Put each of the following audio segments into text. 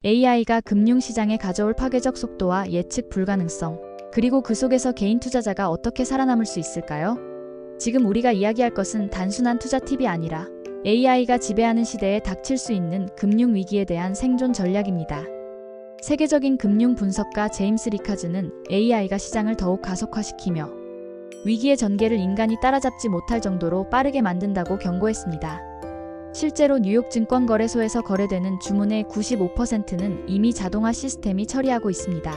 AI가 금융시장에 가져올 파괴적 속도와 예측 불가능성, 그리고 그 속에서 개인 투자자가 어떻게 살아남을 수 있을까요? 지금 우리가 이야기할 것은 단순한 투자 팁이 아니라 AI가 지배하는 시대에 닥칠 수 있는 금융 위기에 대한 생존 전략입니다. 세계적인 금융 분석가 제임스 리카즈는 AI가 시장을 더욱 가속화시키며 위기의 전개를 인간이 따라잡지 못할 정도로 빠르게 만든다고 경고했습니다. 실제로 뉴욕 증권거래소에서 거래되는 주문의 95%는 이미 자동화 시스템이 처리하고 있습니다.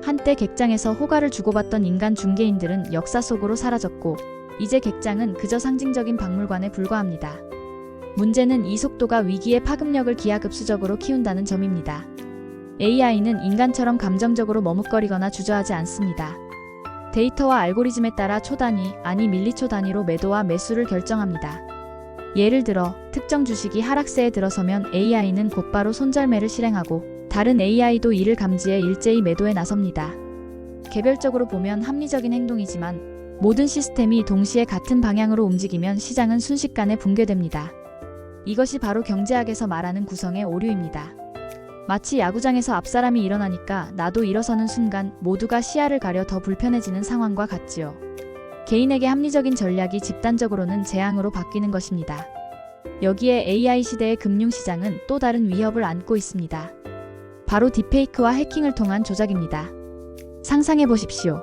한때 객장에서 호가를 주고받던 인간 중개인들은 역사 속으로 사라졌고, 이제 객장은 그저 상징적인 박물관에 불과합니다. 문제는 이 속도가 위기의 파급력을 기하급수적으로 키운다는 점입니다. AI는 인간처럼 감정적으로 머뭇거리거나 주저하지 않습니다. 데이터와 알고리즘에 따라 초단위, 아니 밀리초 단위로 매도와 매수를 결정합니다. 예를 들어, 특정 주식이 하락세에 들어서면 AI는 곧바로 손절매를 실행하고, 다른 AI도 이를 감지해 일제히 매도에 나섭니다. 개별적으로 보면 합리적인 행동이지만, 모든 시스템이 동시에 같은 방향으로 움직이면 시장은 순식간에 붕괴됩니다. 이것이 바로 경제학에서 말하는 구성의 오류입니다. 마치 야구장에서 앞사람이 일어나니까 나도 일어서는 순간 모두가 시야를 가려 더 불편해지는 상황과 같지요. 개인에게 합리적인 전략이 집단적으로는 재앙으로 바뀌는 것입니다. 여기에 AI 시대의 금융시장은 또 다른 위협을 안고 있습니다. 바로 딥페이크와 해킹을 통한 조작입니다. 상상해 보십시오.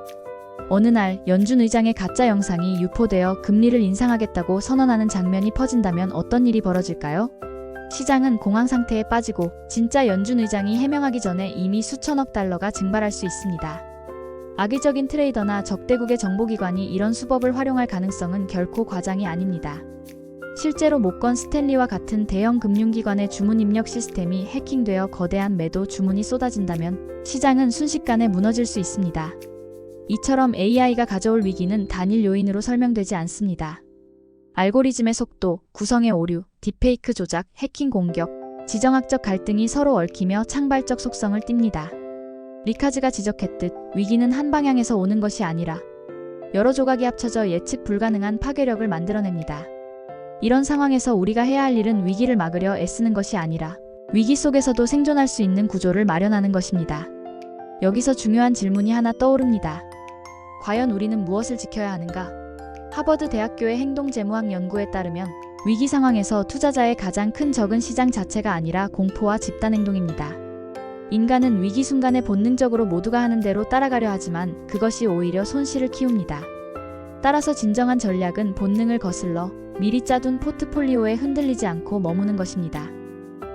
어느 날 연준 의장의 가짜 영상이 유포되어 금리를 인상하겠다고 선언하는 장면이 퍼진다면 어떤 일이 벌어질까요? 시장은 공황 상태에 빠지고 진짜 연준 의장이 해명하기 전에 이미 수천억 달러가 증발할 수 있습니다. 악의적인 트레이더나 적대국의 정보기관이 이런 수법을 활용할 가능성은 결코 과장이 아닙니다. 실제로 모건 스탠리와 같은 대형 금융기관의 주문 입력 시스템이 해킹되어 거대한 매도 주문이 쏟아진다면 시장은 순식간에 무너질 수 있습니다. 이처럼 AI가 가져올 위기는 단일 요인으로 설명되지 않습니다. 알고리즘의 속도, 구성의 오류, 딥페이크 조작, 해킹 공격, 지정학적 갈등이 서로 얽히며 창발적 속성을 띱니다. 리카즈가 지적했듯 위기는 한 방향에서 오는 것이 아니라 여러 조각이 합쳐져 예측 불가능한 파괴력을 만들어냅니다. 이런 상황에서 우리가 해야 할 일은 위기를 막으려 애쓰는 것이 아니라 위기 속에서도 생존할 수 있는 구조를 마련하는 것입니다. 여기서 중요한 질문이 하나 떠오릅니다. 과연 우리는 무엇을 지켜야 하는가? 하버드 대학교의 행동재무학 연구에 따르면 위기 상황에서 투자자의 가장 큰 적은 시장 자체가 아니라 공포와 집단행동입니다. 인간은 위기 순간에 본능적으로 모두가 하는 대로 따라가려 하지만 그것이 오히려 손실을 키웁니다. 따라서 진정한 전략은 본능을 거슬러 미리 짜둔 포트폴리오에 흔들리지 않고 머무는 것입니다.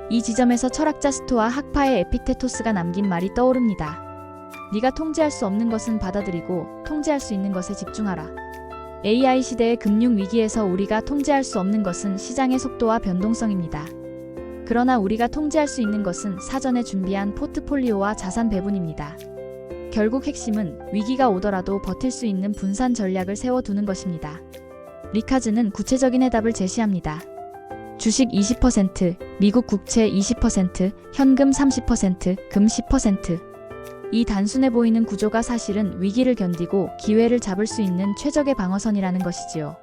이 지점에서 철학자 스토아 학파의 에피테토스가 남긴 말이 떠오릅니다. 네가 통제할 수 없는 것은 받아들이고 통제할 수 있는 것에 집중하라. AI 시대의 금융 위기에서 우리가 통제할 수 없는 것은 시장의 속도와 변동성입니다. 그러나 우리가 통제할 수 있는 것은 사전에 준비한 포트폴리오와 자산 배분입니다. 결국 핵심은 위기가 오더라도 버틸 수 있는 분산 전략을 세워두는 것입니다. 리카즈는 구체적인 해답을 제시합니다. 주식 20%, 미국 국채 20%, 현금 30%, 금 10%. 이 단순해 보이는 구조가 사실은 위기를 견디고 기회를 잡을 수 있는 최적의 방어선이라는 것이지요.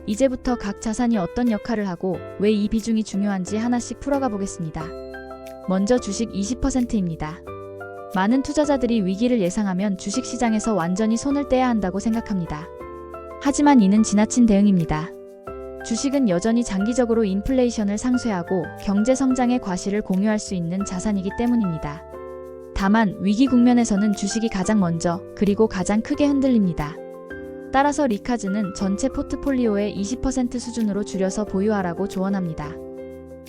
이제부터 각 자산이 어떤 역할을 하고 왜 이 비중이 중요한지 하나씩 풀어가 보겠습니다. 먼저 주식 20%입니다. 많은 투자자들이 위기를 예상하면 주식시장에서 완전히 손을 떼야 한다고 생각합니다. 하지만 이는 지나친 대응입니다. 주식은 여전히 장기적으로 인플레이션을 상쇄하고 경제 성장의 과실을 공유할 수 있는 자산이기 때문입니다. 다만 위기 국면에서는 주식이 가장 먼저 그리고 가장 크게 흔들립니다. 따라서 리카즈는 전체 포트폴리오의 20% 수준으로 줄여서 보유하라고 조언합니다.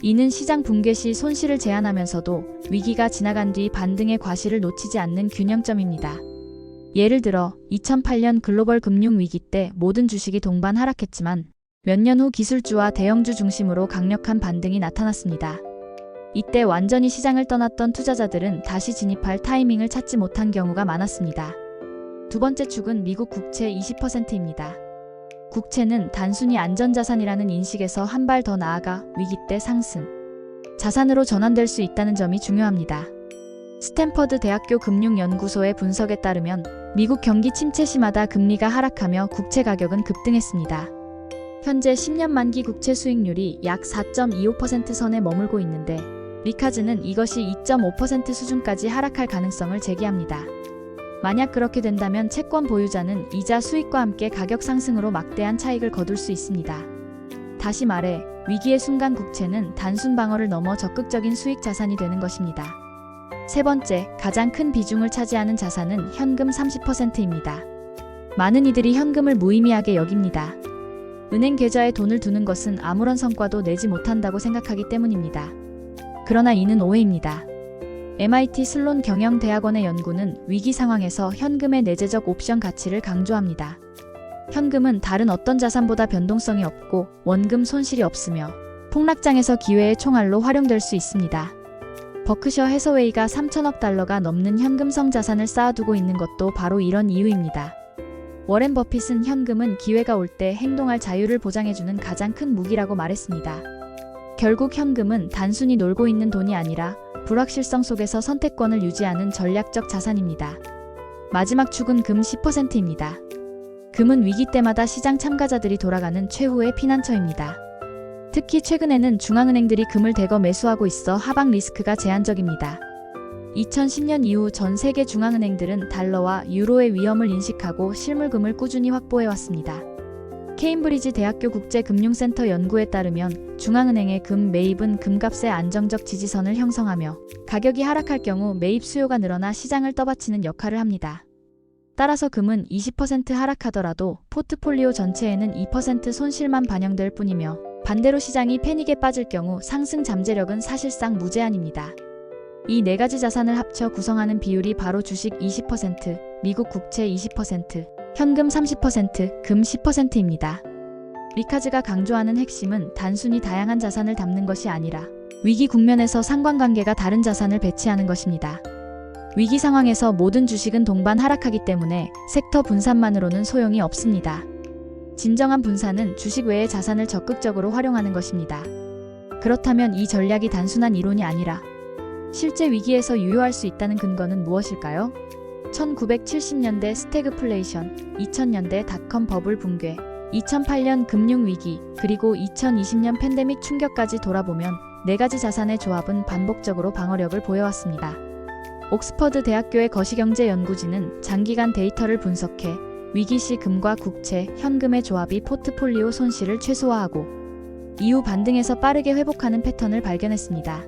이는 시장 붕괴 시 손실을 제한하면서도 위기가 지나간 뒤 반등의 과실을 놓치지 않는 균형점입니다. 예를 들어 2008년 글로벌 금융 위기 때 모든 주식이 동반 하락했지만 몇 년 후 기술주와 대형주 중심으로 강력한 반등이 나타났습니다. 이때 완전히 시장을 떠났던 투자자들은 다시 진입할 타이밍을 찾지 못한 경우가 많았습니다. 두 번째 축은 미국 국채 20%입니다. 국채는 단순히 안전자산이라는 인식에서 한 발 더 나아가 위기 때 상승 자산으로 전환될 수 있다는 점이 중요합니다. 스탠퍼드 대학교 금융연구소의 분석에 따르면 미국 경기 침체 시마다 금리가 하락하며 국채 가격은 급등했습니다. 현재 10년 만기 국채 수익률이 약 4.25% 선에 머물고 있는데 리카즈는 이것이 2.5% 수준까지 하락할 가능성을 제기합니다. 만약 그렇게 된다면 채권 보유자는 이자 수익과 함께 가격 상승으로 막대한 차익을 거둘 수 있습니다. 다시 말해 위기의 순간 국채는 단순 방어를 넘어 적극적인 수익 자산이 되는 것입니다. 세 번째, 가장 큰 비중을 차지하는 자산은 현금 30%입니다. 많은 이들이 현금을 무의미하게 여깁니다. 은행 계좌에 돈을 두는 것은 아무런 성과도 내지 못한다고 생각하기 때문입니다. 그러나 이는 오해입니다. MIT 슬론 경영대학원의 연구는 위기 상황에서 현금의 내재적 옵션 가치를 강조합니다. 현금은 다른 어떤 자산보다 변동성이 없고 원금 손실이 없으며 폭락장에서 기회의 총알로 활용될 수 있습니다. 버크셔 해서웨이가 3천억 달러가 넘는 현금성 자산을 쌓아두고 있는 것도 바로 이런 이유입니다. 워렌 버핏은 현금은 기회가 올 때 행동할 자유를 보장해주는 가장 큰 무기라고 말했습니다. 결국 현금은 단순히 놀고 있는 돈이 아니라 불확실성 속에서 선택권을 유지하는 전략적 자산입니다. 마지막 축은 금 10%입니다. 금은 위기 때마다 시장 참가자들이 돌아가는 최후의 피난처입니다. 특히 최근에는 중앙은행들이 금을 대거 매수하고 있어 하방 리스크가 제한적입니다. 2010년 이후 전 세계 중앙은행들은 달러와 유로의 위험을 인식하고 실물금을 꾸준히 확보해왔습니다. 케임브리지 대학교 국제금융센터 연구에 따르면 중앙은행의 금 매입은 금값의 안정적 지지선을 형성하며 가격이 하락할 경우 매입 수요가 늘어나 시장을 떠받치는 역할을 합니다. 따라서 금은 20% 하락하더라도 포트폴리오 전체에는 2% 손실만 반영될 뿐이며 반대로 시장이 패닉에 빠질 경우 상승 잠재력은 사실상 무제한입니다. 이 네 가지 자산을 합쳐 구성하는 비율이 바로 주식 20%, 미국 국채 20%, 현금 30%, 금 10%입니다. 리카즈가 강조하는 핵심은 단순히 다양한 자산을 담는 것이 아니라 위기 국면에서 상관관계가 다른 자산을 배치하는 것입니다. 위기 상황에서 모든 주식은 동반 하락하기 때문에 섹터 분산만으로는 소용이 없습니다. 진정한 분산은 주식 외의 자산을 적극적으로 활용하는 것입니다. 그렇다면 이 전략이 단순한 이론이 아니라 실제 위기에서 유효할 수 있다는 근거는 무엇일까요? 1970년대 스태그플레이션, 2000년대 닷컴 버블 붕괴, 2008년 금융위기, 그리고 2020년 팬데믹 충격까지 돌아보면 네 가지 자산의 조합은 반복적으로 방어력을 보여왔습니다. 옥스퍼드 대학교의 거시경제연구진은 장기간 데이터를 분석해 위기 시 금과 국채, 현금의 조합이 포트폴리오 손실을 최소화하고 이후 반등에서 빠르게 회복하는 패턴을 발견했습니다.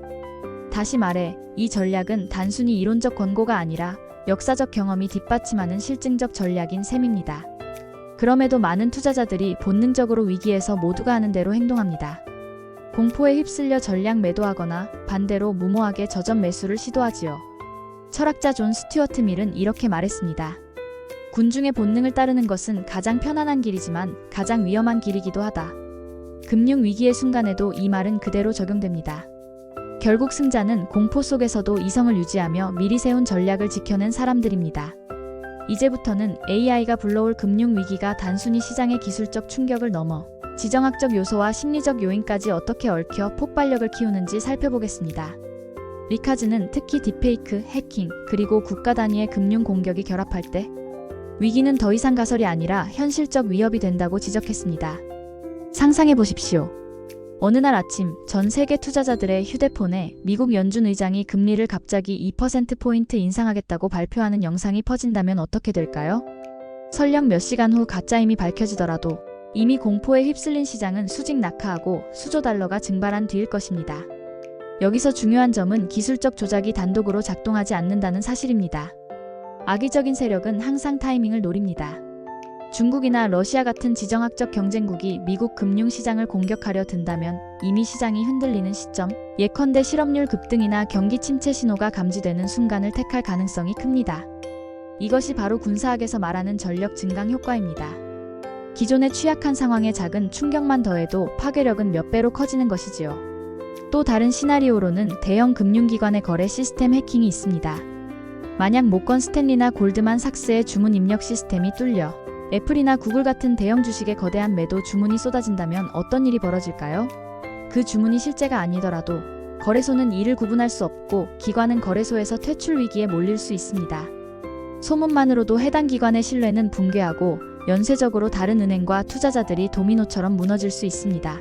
다시 말해, 이 전략은 단순히 이론적 권고가 아니라 역사적 경험이 뒷받침하는 실증적 전략인 셈입니다. 그럼에도 많은 투자자들이 본능적으로 위기에서 모두가 하는 대로 행동합니다. 공포에 휩쓸려 전량 매도하거나 반대로 무모하게 저점 매수를 시도하지요. 철학자 존 스튜어트 밀은 이렇게 말했습니다. 군중의 본능을 따르는 것은 가장 편안한 길이지만 가장 위험한 길이기도 하다. 금융 위기의 순간에도 이 말은 그대로 적용됩니다. 결국 승자는 공포 속에서도 이성을 유지하며 미리 세운 전략을 지켜낸 사람들입니다. 이제부터는 AI가 불러올 금융 위기가 단순히 시장의 기술적 충격을 넘어 지정학적 요소와 심리적 요인까지 어떻게 얽혀 폭발력을 키우는지 살펴보겠습니다. 리카즈는 특히 딥페이크, 해킹, 그리고 국가 단위의 금융 공격이 결합할 때 위기는 더 이상 가설이 아니라 현실적 위협이 된다고 지적했습니다. 상상해 보십시오. 어느 날 아침 전 세계 투자자들의 휴대폰에 미국 연준 의장이 금리를 갑자기 2%포인트 인상하겠다고 발표하는 영상이 퍼진다면 어떻게 될까요? 설령 몇 시간 후 가짜임이 밝혀지더라도 이미 공포에 휩쓸린 시장은 수직 낙하하고 수조 달러가 증발한 뒤일 것입니다. 여기서 중요한 점은 기술적 조작이 단독으로 작동하지 않는다는 사실입니다. 악의적인 세력은 항상 타이밍을 노립니다. 중국이나 러시아 같은 지정학적 경쟁국이 미국 금융시장을 공격하려 든다면 이미 시장이 흔들리는 시점, 예컨대 실업률 급등이나 경기 침체 신호가 감지되는 순간을 택할 가능성이 큽니다. 이것이 바로 군사학에서 말하는 전력 증강 효과입니다. 기존의 취약한 상황에 작은 충격만 더해도 파괴력은 몇 배로 커지는 것이지요. 또 다른 시나리오로는 대형 금융기관의 거래 시스템 해킹이 있습니다. 만약 모건 스탠리나 골드만 삭스의 주문 입력 시스템이 뚫려 애플이나 구글 같은 대형 주식의 거대한 매도 주문이 쏟아진다면 어떤 일이 벌어질까요? 그 주문이 실제가 아니더라도 거래소는 이를 구분할 수 없고 기관은 거래소에서 퇴출 위기에 몰릴 수 있습니다. 소문만으로도 해당 기관의 신뢰는 붕괴하고 연쇄적으로 다른 은행과 투자자들이 도미노처럼 무너질 수 있습니다.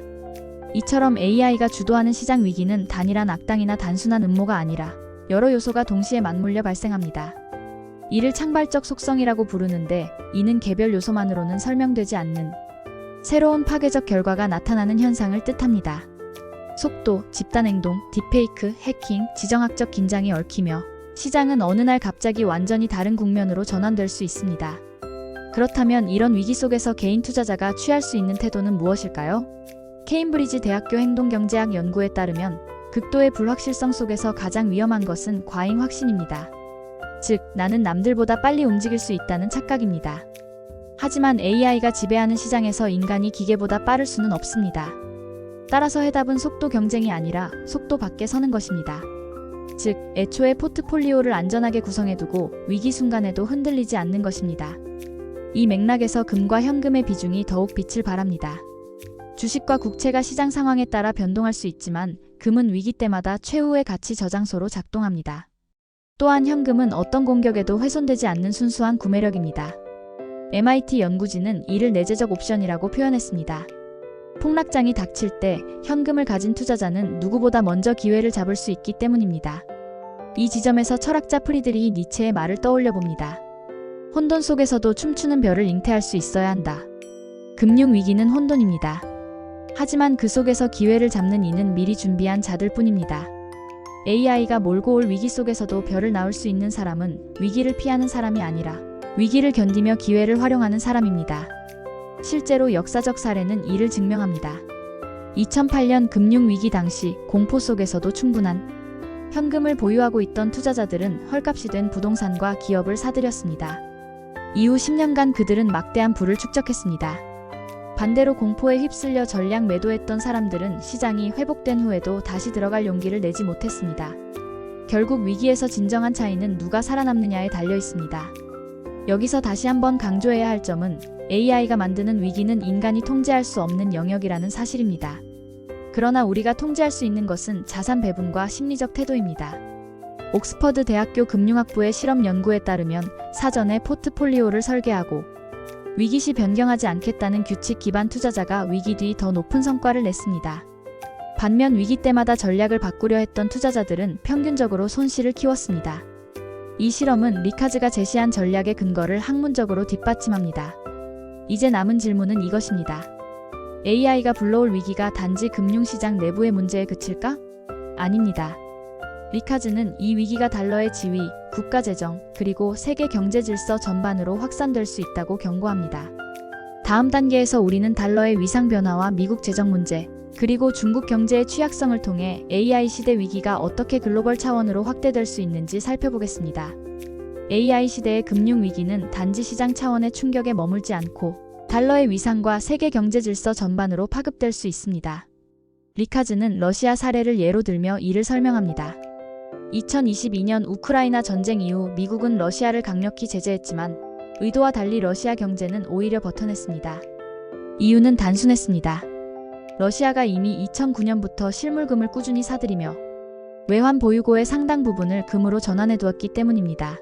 이처럼 AI가 주도하는 시장 위기는 단일한 악당이나 단순한 음모가 아니라 여러 요소가 동시에 맞물려 발생합니다. 이를 창발적 속성이라고 부르는데, 이는 개별 요소만으로는 설명되지 않는 새로운 파괴적 결과가 나타나는 현상을 뜻합니다. 속도, 집단행동, 딥페이크, 해킹, 지정학적 긴장이 얽히며 시장은 어느 날 갑자기 완전히 다른 국면으로 전환될 수 있습니다. 그렇다면 이런 위기 속에서 개인 투자자가 취할 수 있는 태도는 무엇일까요? 케임브리지 대학교 행동경제학 연구에 따르면 극도의 불확실성 속에서 가장 위험한 것은 과잉 확신입니다. 즉, 나는 남들보다 빨리 움직일 수 있다는 착각입니다. 하지만 AI가 지배하는 시장에서 인간이 기계보다 빠를 수는 없습니다. 따라서 해답은 속도 경쟁이 아니라 속도 밖에 서는 것입니다. 즉, 애초에 포트폴리오를 안전하게 구성해두고 위기 순간에도 흔들리지 않는 것입니다. 이 맥락에서 금과 현금의 비중이 더욱 빛을 발합니다. 주식과 국채가 시장 상황에 따라 변동할 수 있지만 금은 위기 때마다 최후의 가치 저장소로 작동합니다. 또한 현금은 어떤 공격에도 훼손되지 않는 순수한 구매력입니다. MIT 연구진은 이를 내재적 옵션이라고 표현했습니다. 폭락장이 닥칠 때 현금을 가진 투자자는 누구보다 먼저 기회를 잡을 수 있기 때문입니다. 이 지점에서 철학자 프리드리히 니체의 말을 떠올려 봅니다. 혼돈 속에서도 춤추는 별을 잉태할 수 있어야 한다. 금융위기는 혼돈입니다. 하지만 그 속에서 기회를 잡는 이는 미리 준비한 자들 뿐입니다. AI가 몰고 올 위기 속에서도 별을 낳을 수 있는 사람은 위기를 피하는 사람이 아니라 위기를 견디며 기회를 활용하는 사람입니다. 실제로 역사적 사례는 이를 증명합니다. 2008년 금융위기 당시 공포 속에서도 충분한 현금을 보유하고 있던 투자자들은 헐값이 된 부동산과 기업을 사들였습니다. 이후 10년간 그들은 막대한 부를 축적했습니다. 반대로 공포에 휩쓸려 전량 매도했던 사람들은 시장이 회복된 후에도 다시 들어갈 용기를 내지 못했습니다. 결국 위기에서 진정한 차이는 누가 살아남느냐에 달려 있습니다. 여기서 다시 한번 강조해야 할 점은 AI가 만드는 위기는 인간이 통제할 수 없는 영역이라는 사실입니다. 그러나 우리가 통제할 수 있는 것은 자산 배분과 심리적 태도입니다. 옥스퍼드 대학교 금융학부의 실험 연구에 따르면 사전에 포트폴리오를 설계하고 위기 시 변경하지 않겠다는 규칙 기반 투자자가 위기 뒤 더 높은 성과를 냈습니다. 반면 위기 때마다 전략을 바꾸려 했던 투자자들은 평균적으로 손실을 키웠습니다. 이 실험은 리카즈가 제시한 전략의 근거를 학문적으로 뒷받침합니다. 이제 남은 질문은 이것입니다. AI가 불러올 위기가 단지 금융시장 내부의 문제에 그칠까? 아닙니다. 리카즈는 이 위기가 달러의 지위, 국가 재정, 그리고 세계 경제 질서 전반으로 확산될 수 있다고 경고합니다. 다음 단계에서 우리는 달러의 위상 변화와 미국 재정 문제, 그리고 중국 경제의 취약성을 통해 AI 시대 위기가 어떻게 글로벌 차원으로 확대될 수 있는지 살펴보겠습니다. AI 시대의 금융 위기는 단지 시장 차원의 충격에 머물지 않고 달러의 위상과 세계 경제 질서 전반으로 파급될 수 있습니다. 리카즈는 러시아 사례를 예로 들며 이를 설명합니다. 2022년 우크라이나 전쟁 이후 미국은 러시아를 강력히 제재했지만 의도와 달리 러시아 경제는 오히려 버텨냈습니다. 이유는 단순했습니다. 러시아가 이미 2009년부터 실물금을 꾸준히 사들이며 외환 보유고의 상당 부분을 금으로 전환해 두었기 때문입니다.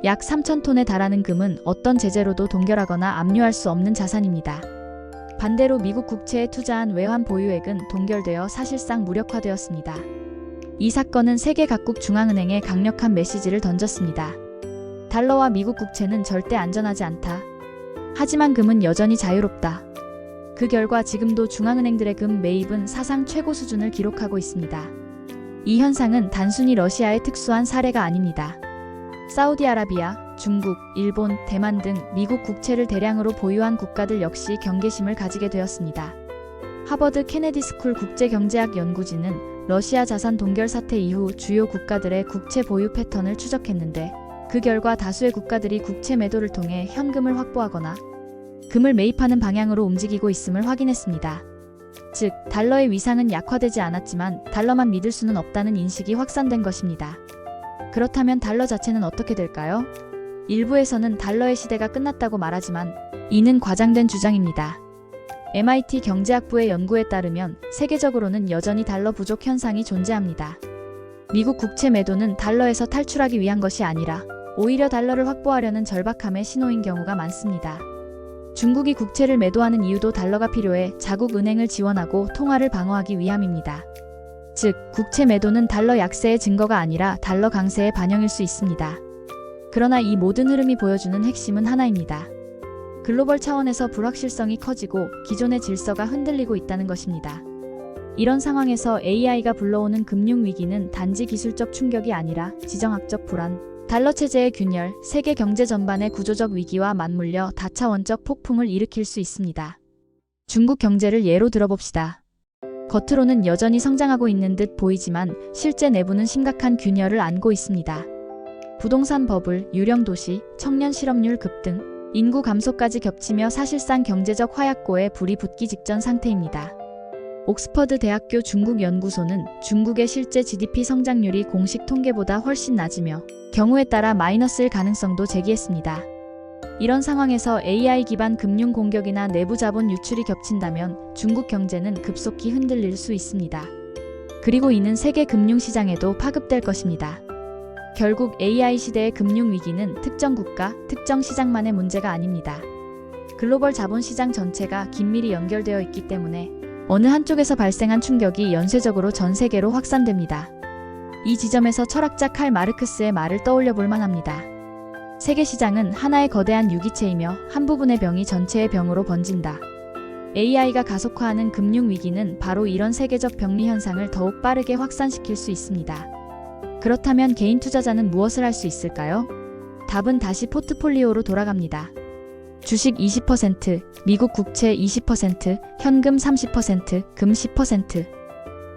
약 3,000톤에 달하는 금은 어떤 제재로도 동결하거나 압류할 수 없는 자산입니다. 반대로 미국 국채에 투자한 외환 보유액은 동결되어 사실상 무력화되었습니다. 이 사건은 세계 각국 중앙은행에 강력한 메시지를 던졌습니다. 달러와 미국 국채는 절대 안전하지 않다. 하지만 금은 여전히 자유롭다. 그 결과 지금도 중앙은행들의 금 매입은 사상 최고 수준을 기록하고 있습니다. 이 현상은 단순히 러시아의 특수한 사례가 아닙니다. 사우디아라비아, 중국, 일본, 대만 등 미국 국채를 대량으로 보유한 국가들 역시 경계심을 가지게 되었습니다. 하버드 케네디 스쿨 국제경제학 연구진은 러시아 자산 동결 사태 이후 주요 국가들의 국채 보유 패턴을 추적했는데, 그 결과 다수의 국가들이 국채 매도를 통해 현금을 확보하거나 금을 매입하는 방향으로 움직이고 있음을 확인했습니다. 즉, 달러의 위상은 약화되지 않았지만 달러만 믿을 수는 없다는 인식이 확산된 것입니다. 그렇다면 달러 자체는 어떻게 될까요? 일부에서는 달러의 시대가 끝났다고 말하지만 이는 과장된 주장입니다. MIT 경제학부의 연구에 따르면 세계적으로는 여전히 달러 부족 현상이 존재합니다. 미국 국채 매도는 달러에서 탈출하기 위한 것이 아니라 오히려 달러를 확보하려는 절박함의 신호인 경우가 많습니다. 중국이 국채를 매도하는 이유도 달러가 필요해 자국 은행을 지원하고 통화를 방어하기 위함입니다. 즉, 국채 매도는 달러 약세의 증거가 아니라 달러 강세의 반영일 수 있습니다. 그러나 이 모든 흐름이 보여주는 핵심은 하나입니다. 글로벌 차원에서 불확실성이 커지고 기존의 질서가 흔들리고 있다는 것입니다. 이런 상황에서 AI가 불러오는 금융위기는 단지 기술적 충격이 아니라 지정학적 불안, 달러 체제의 균열, 세계 경제 전반의 구조적 위기와 맞물려 다차원적 폭풍을 일으킬 수 있습니다. 중국 경제를 예로 들어봅시다. 겉으로는 여전히 성장하고 있는 듯 보이지만 실제 내부는 심각한 균열을 안고 있습니다. 부동산 버블, 유령 도시, 청년 실업률 급등, 인구 감소까지 겹치며 사실상 경제적 화약고에 불이 붙기 직전 상태입니다. 옥스퍼드 대학교 중국연구소는 중국의 실제 GDP 성장률이 공식 통계보다 훨씬 낮으며 경우에 따라 마이너스일 가능성도 제기했습니다. 이런 상황에서 AI 기반 금융 공격이나 내부 자본 유출이 겹친다면 중국 경제는 급속히 흔들릴 수 있습니다. 그리고 이는 세계 금융시장에도 파급될 것입니다. 결국 AI 시대의 금융위기는 특정 국가, 특정 시장만의 문제가 아닙니다. 글로벌 자본시장 전체가 긴밀히 연결되어 있기 때문에 어느 한쪽에서 발생한 충격이 연쇄적으로 전 세계로 확산됩니다. 이 지점에서 철학자 칼 마르크스의 말을 떠올려 볼 만합니다. 세계 시장은 하나의 거대한 유기체이며 한 부분의 병이 전체의 병으로 번진다. AI가 가속화하는 금융위기는 바로 이런 세계적 병리 현상을 더욱 빠르게 확산시킬 수 있습니다. 그렇다면 개인 투자자는 무엇을 할 수 있을까요? 답은 다시 포트폴리오로 돌아갑니다. 주식 20%, 미국 국채 20%, 현금 30%, 금 10%.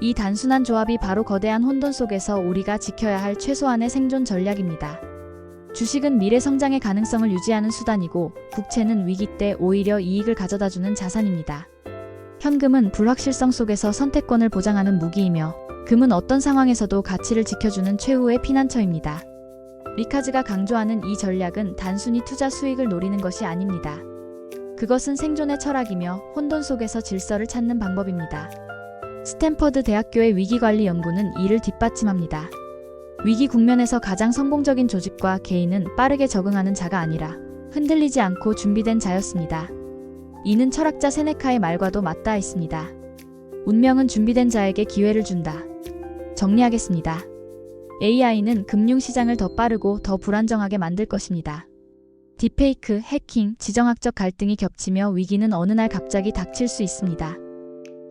이 단순한 조합이 바로 거대한 혼돈 속에서 우리가 지켜야 할 최소한의 생존 전략입니다. 주식은 미래 성장의 가능성을 유지하는 수단이고, 국채는 위기 때 오히려 이익을 가져다주는 자산입니다. 현금은 불확실성 속에서 선택권을 보장하는 무기이며, 금은 어떤 상황에서도 가치를 지켜주는 최후의 피난처입니다. 리카즈가 강조하는 이 전략은 단순히 투자 수익을 노리는 것이 아닙니다. 그것은 생존의 철학이며 혼돈 속에서 질서를 찾는 방법입니다. 스탠퍼드 대학교의 위기관리 연구는 이를 뒷받침합니다. 위기 국면에서 가장 성공적인 조직과 개인은 빠르게 적응하는 자가 아니라 흔들리지 않고 준비된 자였습니다. 이는 철학자 세네카의 말과도 맞닿아 있습니다. 운명은 준비된 자에게 기회를 준다. 정리하겠습니다. AI는 금융시장을 더 빠르고 더 불안정하게 만들 것입니다. 딥페이크, 해킹, 지정학적 갈등이 겹치며 위기는 어느 날 갑자기 닥칠 수 있습니다.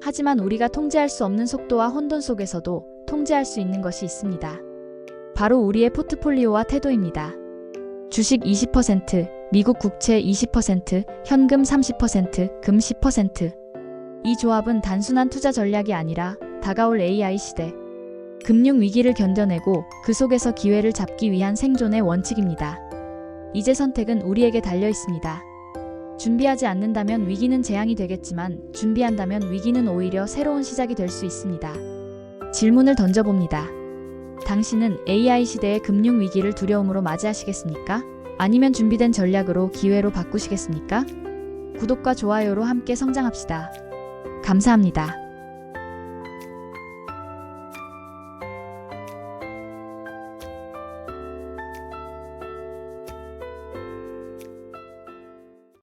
하지만 우리가 통제할 수 없는 속도와 혼돈 속에서도 통제할 수 있는 것이 있습니다. 바로 우리의 포트폴리오와 태도입니다. 주식 20%, 미국 국채 20%, 현금 30%, 금 10%. 이 조합은 단순한 투자 전략이 아니라 다가올 AI 시대, 금융 위기를 견뎌내고 그 속에서 기회를 잡기 위한 생존의 원칙입니다. 이제 선택은 우리에게 달려 있습니다. 준비하지 않는다면 위기는 재앙이 되겠지만 준비한다면 위기는 오히려 새로운 시작이 될 수 있습니다. 질문을 던져봅니다. 당신은 AI 시대의 금융 위기를 두려움으로 맞이하시겠습니까? 아니면 준비된 전략으로 기회로 바꾸시겠습니까? 구독과 좋아요로 함께 성장합시다. 감사합니다.